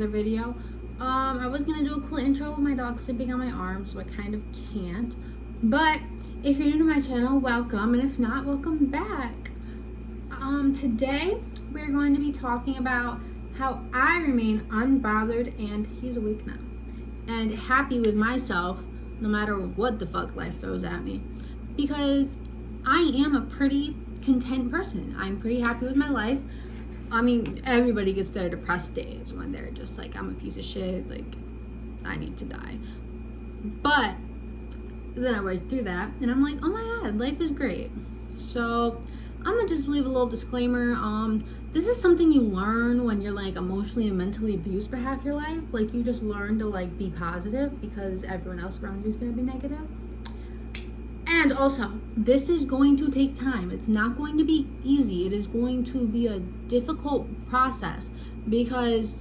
other video. I was gonna do a cool intro with my dog sleeping on my arm, so I kind of can't. But if you're new to my channel, welcome, and if not, welcome back. Today we're going to be talking about how I remain unbothered, and he's awake now, and happy with myself no matter what the fuck life throws at me, because I am a pretty content person. I'm pretty happy with my life. I mean, everybody gets their depressed days when they're just like, I'm a piece of shit, like, I need to die. But then I work through that, and I'm like, oh my god, life is great. So I'm gonna just leave a little disclaimer. This is something you learn when you're like emotionally and mentally abused for half your life. Like, you just learn to like be positive because everyone else around you is gonna be negative. And also, this is going to take time. It's not going to be easy. It is going to be a difficult process because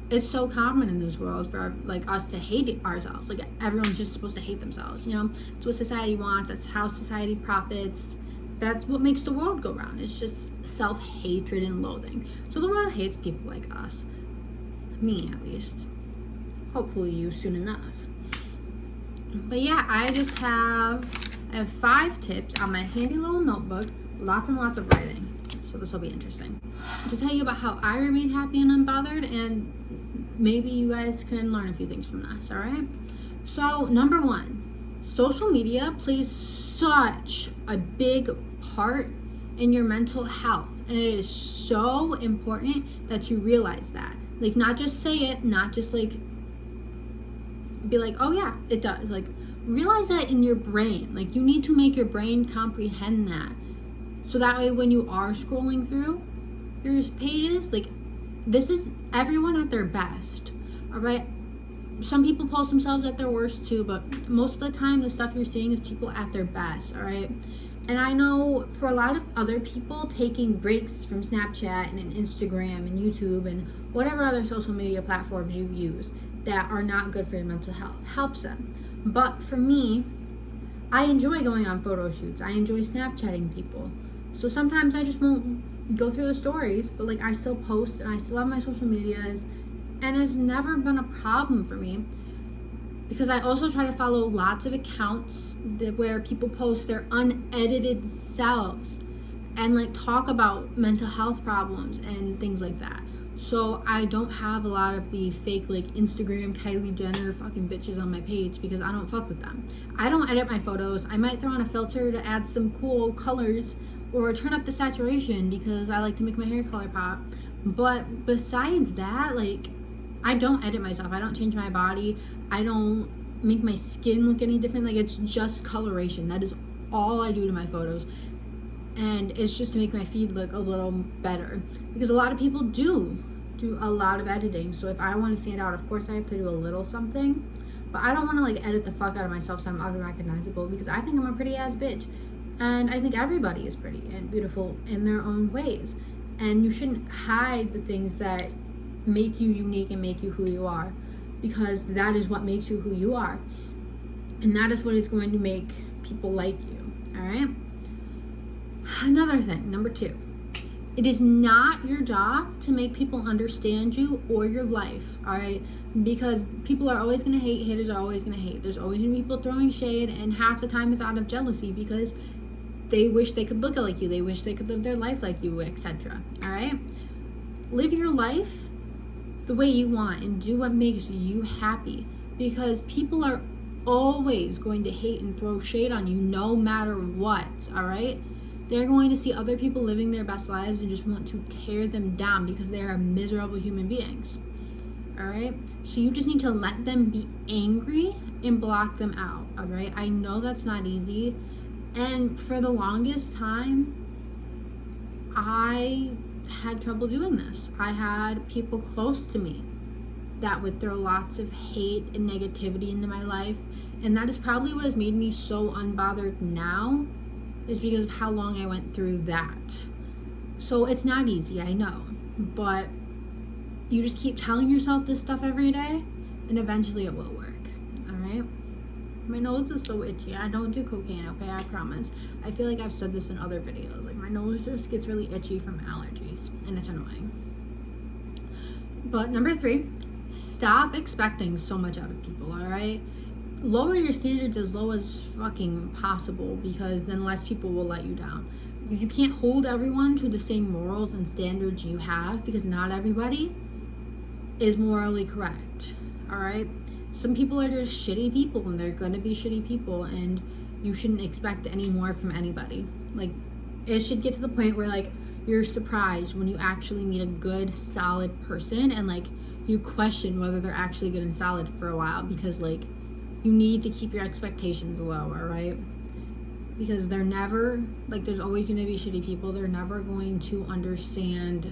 it's so common in this world for like us to hate ourselves. Like, everyone's just supposed to hate themselves, you know? It's what society wants. That's how society profits. That's what makes the world go round. It's just self-hatred and loathing. So the world hates people like us. Me, at least. Hopefully you soon enough. But yeah, I have 5 tips on my handy little notebook. Lots and lots of writing. So this will be interesting. To tell you about how I remain happy and unbothered, and maybe you guys can learn a few things from this, alright? So, number 1. Social media plays such a big part in your mental health, and it is so important that you realize that. Like, not just say it, not just like be like, oh yeah, it does. Like, realize that in your brain. Like, you need to make your brain comprehend that, so that way when you are scrolling through your pages, like, this is everyone at their best, all right? Some people post themselves at their worst too, but most of the time the stuff you're seeing is people at their best, all right? And I know for a lot of other people, taking breaks from Snapchat and Instagram and YouTube and whatever other social media platforms you use that are not good for your mental health helps them. But for me, I enjoy going on photo shoots. I enjoy Snapchatting people. So sometimes I just won't go through the stories, but like, I still post and I still have my social medias, and it's never been a problem for me because I also try to follow lots of accounts where people post their unedited selves and like talk about mental health problems and things like that. So I don't have a lot of the fake like Instagram Kylie Jenner fucking bitches on my page because I don't fuck with them. I don't edit my photos. I might throw on a filter to add some cool colors or turn up the saturation because I like to make my hair color pop. But besides that, like, I don't edit myself. I don't change my body. I don't make my skin look any different. Like, it's just coloration. That is all I do to my photos. And it's just to make my feed look a little better. Because a lot of people do a lot of editing. So if I want to stand out, of course I have to do a little something. But I don't want to like edit the fuck out of myself so I'm unrecognizable, because I think I'm a pretty ass bitch. And I think everybody is pretty and beautiful in their own ways. And you shouldn't hide the things that make you unique and make you who you are, because that is what makes you who you are, and that is what is going to make people like you. All right. Another thing, number 2, it is not your job to make people understand you or your life. All right, because people are always going to hate. Haters are always going to hate. There's always going to be people throwing shade, and half the time it's out of jealousy because they wish they could look like you, they wish they could live their life like you, etc. All right, live your life the way you want and do what makes you happy, because people are always going to hate and throw shade on you no matter what. All right, they're going to see other people living their best lives and just want to tear them down because they are miserable human beings. All right, so you just need to let them be angry and block them out. All right, I know that's not easy, and for the longest time I had trouble doing this. I had people close to me that would throw lots of hate and negativity into my life, and that is probably what has made me so unbothered now, is because of how long I went through that. So it's not easy, I know, but you just keep telling yourself this stuff every day and eventually it will work. All right, my nose is so itchy. I don't do cocaine, okay? I promise. I feel like I've said this in other videos. Like, my nose just gets really itchy from allergies, and it's annoying. But number 3, Stop expecting so much out of people, all right? Lower your standards as low as fucking possible, because then less people will let you down. You can't hold everyone to the same morals and standards you have, because not everybody is morally correct, all right? Some people are just shitty people, and they're gonna be shitty people, and you shouldn't expect any more from anybody. Like, it should get to the point where, like, you're surprised when you actually meet a good, solid person, and, like, you question whether they're actually good and solid for a while, because, like, you need to keep your expectations low, all right? Because they're never, like, there's always going to be shitty people. They're never going to understand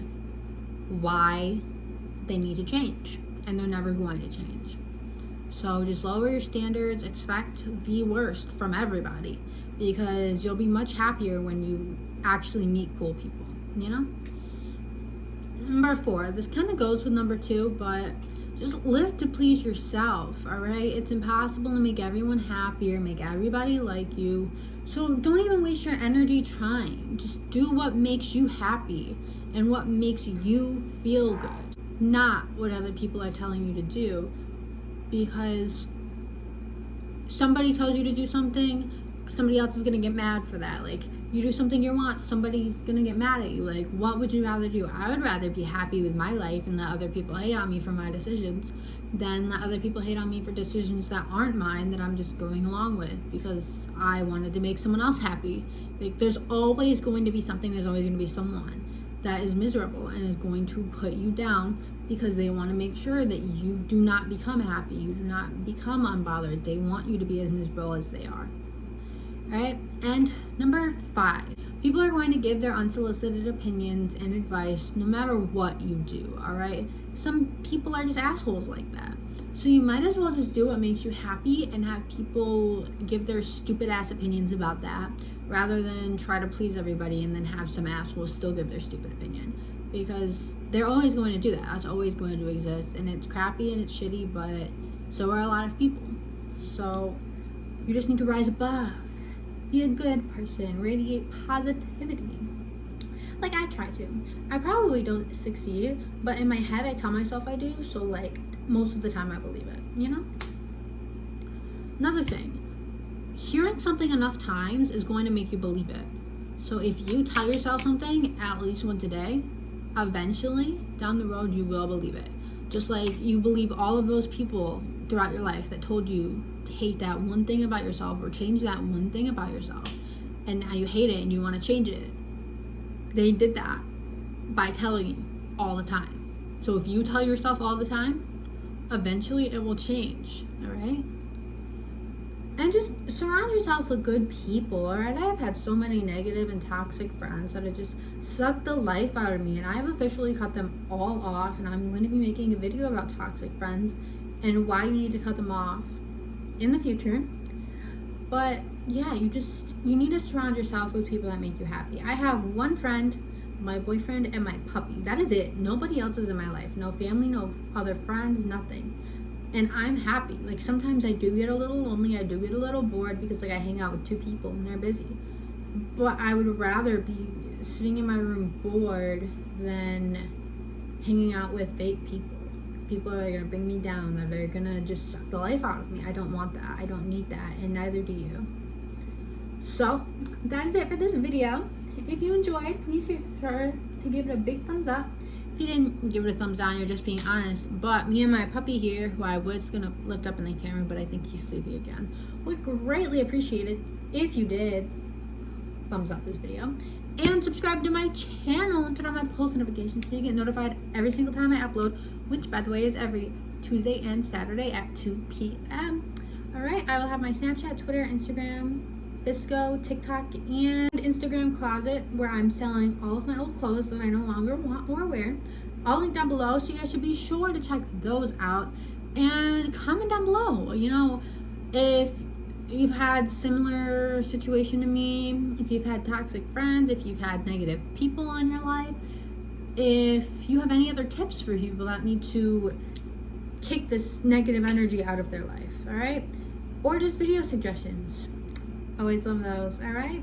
why they need to change, and they're never going to change. So just lower your standards, expect the worst from everybody, because you'll be much happier when you actually meet cool people, you know? Number 4, this kind of goes with number 2, but just live to please yourself, all right? It's impossible to make everyone happy or make everybody like you. So don't even waste your energy trying. Just do what makes you happy and what makes you feel good, not what other people are telling you to do. Because somebody tells you to do something, somebody else is going to get mad for that. Like, you do something you want, somebody's going to get mad at you. Like, what would you rather do? I would rather be happy with my life and let other people hate on me for my decisions than let other people hate on me for decisions that aren't mine, that I'm just going along with because I wanted to make someone else happy. Like, there's always going to be something, there's always going to be someone that is miserable and is going to put you down because they want to make sure that you do not become happy, you do not become unbothered. They want you to be as miserable as they are. Right? And number 5, people are going to give their unsolicited opinions and advice no matter what you do, all right? Some people are just assholes like that. So you might as well just do what makes you happy and have people give their stupid ass opinions about that, rather than try to please everybody and then have some assholes still give their stupid opinion. Because they're always going to do that. That's always going to exist. And it's crappy and it's shitty, but so are a lot of people. So you just need to rise above. Be a good person, radiate positivity. Like I try to. I probably don't succeed, but in my head I tell myself I do, so like most of the time I believe it, you know? Another thing, hearing something enough times is going to make you believe it. So if you tell yourself something at least once a day, eventually down the road you will believe it. Just like you believe all of those people throughout your life that told you to hate that one thing about yourself or change that one thing about yourself, and now you hate it and you want to change it. They did that by telling you all the time. So if you tell yourself all the time, eventually it will change, all right? And just surround yourself with good people, all right? I've had so many negative and toxic friends that have just sucked the life out of me, and I've officially cut them all off, and I'm going to be making a video about toxic friends and why you need to cut them off in the future. But yeah, you need to surround yourself with people that make you happy. I have one friend, my boyfriend, and my puppy. That is it. Nobody else is in my life. No family, no other friends, nothing. And I'm happy. Like, sometimes I do get a little lonely. I do get a little bored because, like, I hang out with 2 people and they're busy. But I would rather be sitting in my room bored than hanging out with fake people. People that are going to bring me down, that are going to just suck the life out of me. I don't want that. I don't need that. And neither do you. So, that is it for this video. If you enjoyed, please be sure to give it a big thumbs up. If you didn't give it a thumbs down, you're just being honest. But me and my puppy here, who I was going to lift up in the camera, but I think he's sleepy again, would greatly appreciate it if you did thumbs up this video. And subscribe to my channel and turn on my post notifications so you get notified every single time I upload, which, by the way, is every Tuesday and Saturday at 2 p.m. Alright, I will have my Snapchat, Twitter, Instagram, vsco, TikTok, and Instagram closet where I'm selling all of my old clothes that I no longer want or wear. All linked down below, so you guys should be sure to check those out. And comment down below, you know, if you've had similar situation to me, if you've had toxic friends, if you've had negative people in your life, if you have any other tips for people that need to kick this negative energy out of their life, all right? Or just video suggestions. Always love those, all right?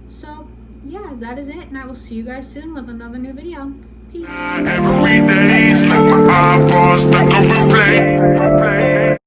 So, yeah, that is it, and I will see you guys soon with another new video. Peace. Every day.